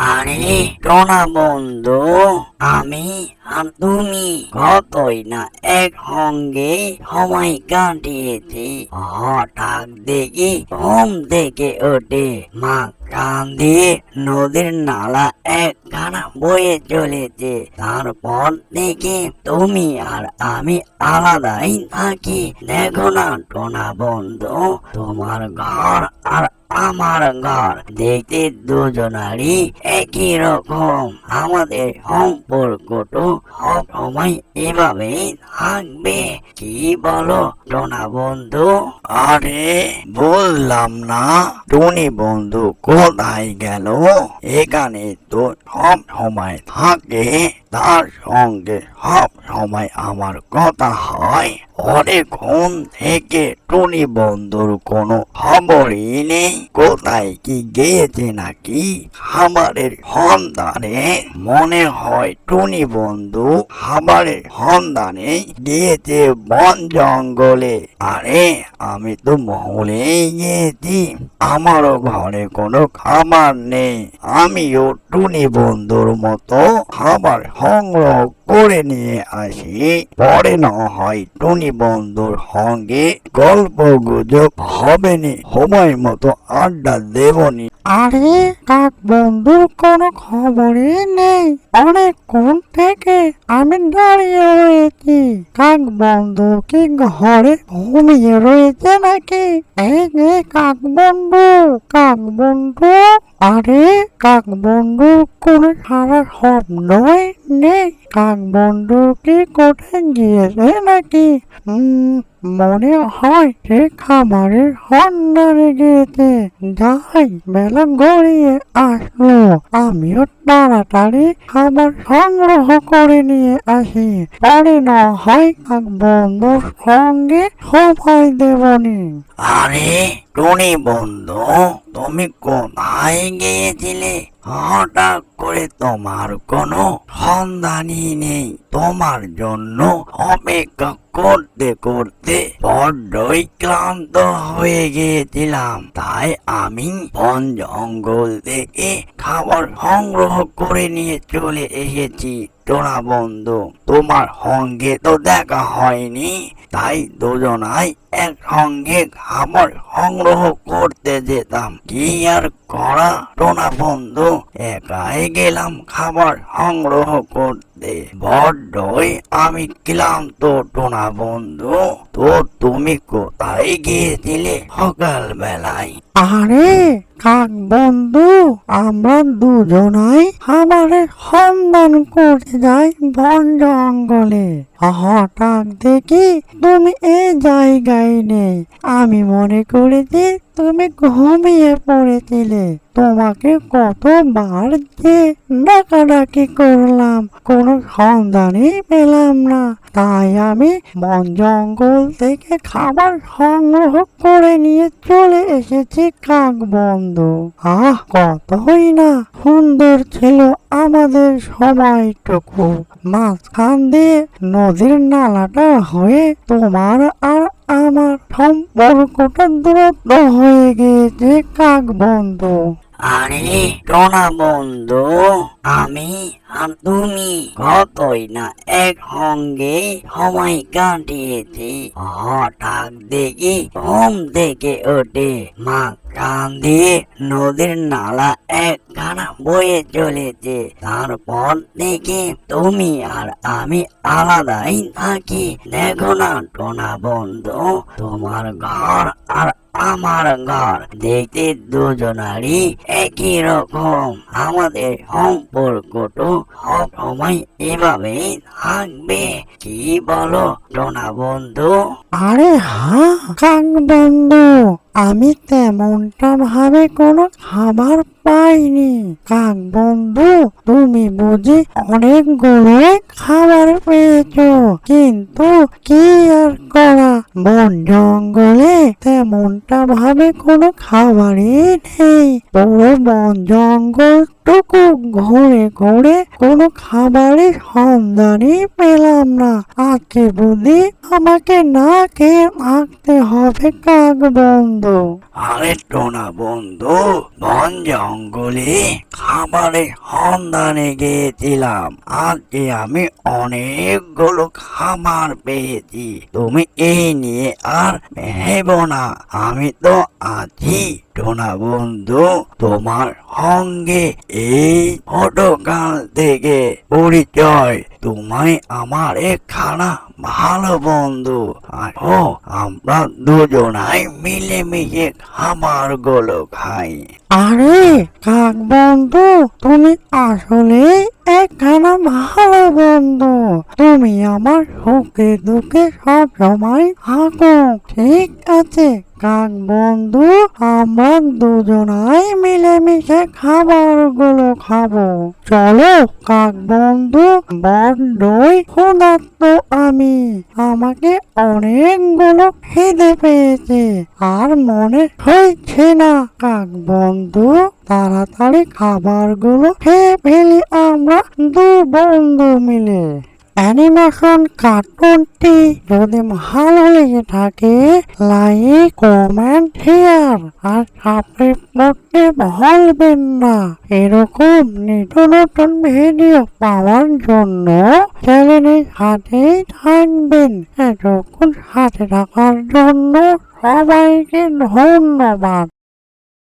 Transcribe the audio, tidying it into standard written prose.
আরে টোনা বন্ধু, আমি আর তুমি কতই না এক সঙ্গে সময় কাটিয়েছি। হঠাৎ দেখি ঘুম থেকে উঠে মা কান দিয়ে নদীর নালা একখানা বয়ে চলেছে। তারপর দেখি তুমি আর আমি আলাদাই থাকি। দেখো না টোনা বন্ধু, তোমার ঘর আর আমার ঘর দেখতে দুজনারই একই রকম। আমাদের সম্পর্কটো সব সময় এভাবেই থাকবে, কি বলো টোনা বন্ধু? আরে বললাম না, টুনি বন্ধু কোথায় গেল? এখানে তো সব সময় থাকে, তার সঙ্গে সব সময় আমার কথা হয়। অনেকক্ষণ থেকে টুনি বন্ধুর কোনো খবরই নেই। কোথায় কি গিয়েছে নাকি খাবারের সন্ধানে? মনে হয় টুনি বন্ধু খাবারের সন্ধানে গিয়েছে বন জঙ্গলে। আরে আমি তো ভুলেই গিয়েছি, আমারও ঘরে কোনো খাবার নেই। আমিও টুনি বন্ধুর মতো খাবার সংগ্রহ করে নিয়ে আসি, পরে না হয় টুনি বন্ধুর সঙ্গে গল্প গুজব হবে নি, সময় মতো আড্ডা দেবনি। আরে কাক বন্ধুর কোনো খবরই নেই। অনেকক্ষণ থেকে আমি দাঁড়িয়ে রয়েছি। কাক বন্ধু কি ঘরে ঘুমিয়ে রয়েছে নাকি? এই যে কাক বন্ধু, কাক বন্ধু। আরে কাক বন্ধু কোনো সারা শব্দই নেই। কাক বন্ধু কি কোথায় গিয়েছে নাকি? মনে হয় সে খাবারের সন্ধানে গিয়েছে। যাই, বেলা গড়িয়ে আসলো, আমিও তাড়াতাড়ি খাবার সংগ্রহ করে নিয়ে আসি, পরে না হয় কাক বন্ধুর সঙ্গে সময় দেবনি। আরে টুনি বন্ধু, তুমি কোথায় গিয়েছিলে? হঠাৎ করে তোমার কোনো সন্ধানই নেই। তোমার জন্য অপেক্ষা করতে করতে বড্ডই ক্লান্ত হয়ে গিয়েছিলাম, তাই আমি বন জঙ্গল থেকে খাবার সংগ্রহ করে নিয়ে চলে এসেছি। টোনা বন্ধু, তোমার সঙ্গে তো দেখা হয়নি, তাই দুজনাই একসঙ্গে খাবার সংগ্রহ করতে যেতাম। কি আর করা টোনা বন্ধু, একাই গেলাম খাবার সংগ্রহ করতে। বড্ডই আমি ক্লান্ত টোনা বন্ধু। তো তুমি কোথায় গিয়েছিলে সকাল বেলায়? আরে কাক বন্ধু, আমরা দুজনাই খাবারের সন্ধান করতে যাই বন জঙ্গলে। হঠাৎ দেখি তুমি এই জায়গায় নেই। আমি মনে করেছি তুমি ঘুমিয়ে পড়েছিলে। তোমাকে কতবার যে ডাকাডাকি করলাম, কোনো সন্ধানই পেলাম না। তাই আমি বন জঙ্গল থেকে খাবার সংগ্রহ করে নিয়ে চলে এসেছি কাক বন্ধু। কতই না সুন্দর ছিল আমাদের সময়টুকু। মাঝখান দিয়ে নদীর নালাটা হয়ে তোমার আর আমার সম্পর্কটা দ্রুত হয়ে গিয়েছে কাক বন্ধু। আরে টোনা বন্ধু, আমি আর তুমি কতই না এক সঙ্গে সময় কাটিয়েছি। হঠাৎ দেখি ঘুম থেকে উঠে মা কান দিয়ে নদীর নালা একখানা বয়ে চলেছে। তারপর দেখি তুমি আর আমি আলাদাই থাকি। দেখো না টোনা বন্ধু, তোমার ঘর আর আমার ঘর দেখতে দুজনারই একই রকম। আমাদের সম্পর্কটো সব সময় এভাবেই থাকবে, কি বলো টোনা বন্ধু? আরে কাক বন্ধু, আমি তেমনটা ভাবে কোনো খাবার পাইনি। কাক বন্ধু, তুমি বুঝি অনেকগুলো খাবার পেয়েছো, কিন্তু কি আর করা, বন জঙ্গলে তেমনটা ভাবে কোনো খাবারই নেই। পুরো বন জঙ্গল টুকু ঘুরে ঘুরে কোনো খাবারের সন্ধানই পেলাম না। আজকে বুঝি আমাকে না খেয়ে থাকতে হবে কাক বন্ধু। বন্ধু। আরে টোনা বন্ধু, বন জঙ্গলে খাবারের সন্ধানে গিয়েছিলাম। আজকে আমি অনেকগুলো খাবার পেয়েছি। তুমি এই নিয়ে আর ভেবো না, আমি তো আছি। টোনা বন্ধু, তোমার সঙ্গে এই ছোটকাল থেকে পরিচয়। তোমায় আমার একখানা ভালো বন্ধু। ও আমরা দুজনাই মিলেমিশে খাবারগুলো খাই। আরে কাক বন্ধু, তুমি আসলে একখানা ভালো বন্ধু। তুমি আমার সুখে দুঃখে সব সময় থাকো। ঠিক আছে কাক বন্ধু, আমরা দুজনাই মিলেমিশে খাবারগুলো খাবো। চলো কাক বন্ধু, বড্ডই ক্ষুধার্ত আমি। আমাকে অনেকগুলো খিদে পেয়েছে, আর মনে হচ্ছে না। কাক বন্ধু, তাড়াতাড়ি খাবারগুলো খেয়ে ফেলি আমরা দু বন্ধু মিলে। অ্যানিমেশন কার্টুনটি যদি ভালো লেগে থাকে, লাইক কমেন্ট শেয়ার আর সাবস্ক্রাইব করতে ভুলবেন না। এরকম নিত্য নতুন ভিডিও পাওয়ার জন্য চ্যানেলের সাথেই থাকবেন। এতক্ষণ সাথে থাকার জন্য সবাইকে ধন্যবাদ।